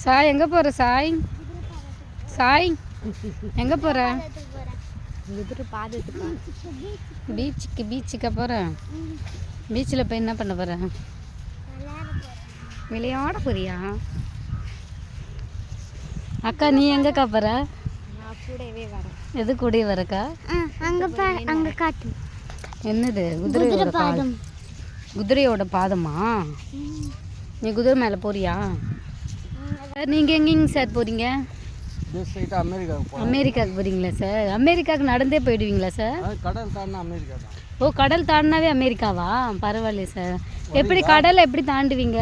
சாய் எங்கே போகிற சாய்? சாய் எங்கே போகிற? பீச்சுக்கு போகிறேன். பீச்சில் போய் என்ன பண்ண போகிறேன்? விளையாட போறியா? அக்கா நீ எங்கக்கா போகிற? கூடவே வரேன். எது கூடவே வரக்கா? அங்கே காட்டு. என்னது? குதிரையோட பாதம். குதிரையோட பாதமா? நீ குதிரை மேலே போறியா? நீங்கள் எங்கேங்க சார் போகிறீங்க? அமெரிக்காவுக்கு போகிறீங்களா சார்? அமெரிக்காவுக்கு நடந்தே போயிடுவீங்களா சார்? கடல் தாண்டினா அமெரிக்கா தான். ஓ, கடல் தாண்டினாவே அமெரிக்காவா? பரவாயில்லையே சார். எப்படி கடலை எப்படி தாண்டுவீங்க?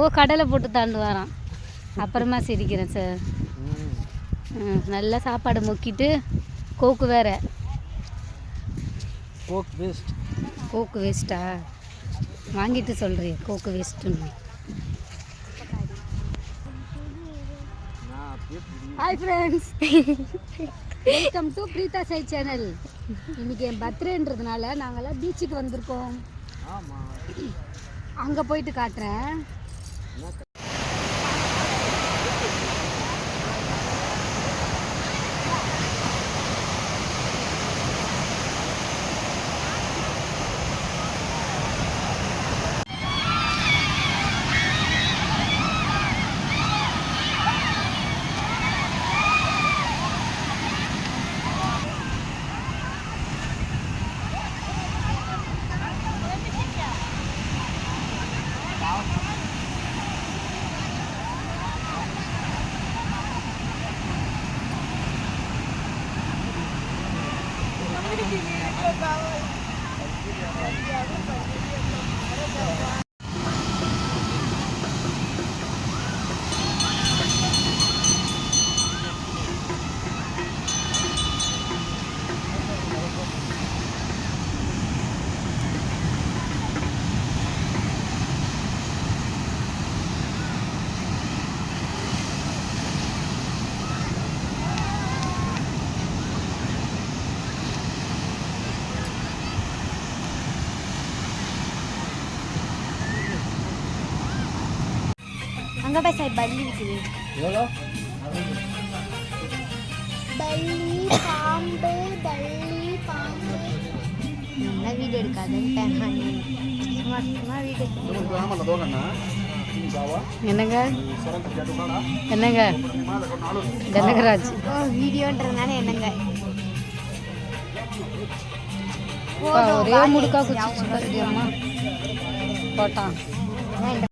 ஓ கடலை போட்டு தாண்டு வரான். அப்புறமா சிரிக்கிறேன் சார். நல்லா சாப்பாடு முக்கிட்டு கோக்கு வேற. கோக்கு வேஸ்ட்டா? வாங்கிட்டு சொல்கிறேன் கோக்கு வேஸ்ட்டுன்னு. Hi friends, welcome to Preetha Sai channel. இன்றைக்கி என் பர்த்டேன்றதுனால நாங்கள்லாம் பீச்சுக்கு வந்திருக்கோம். அங்கே போயிட்டு காட்டுறேன். அங்கே போய் சார் பல்லி இருக்குது. பல்லி பாம்பு நல்லா வீடியோ எடுக்காதுன்னு என்னங்க என்னங்க ஜனகராஜ் வீடியோன்றதுனால என்னங்க ஒரே முடுக்கா குச்சி போட்டான்.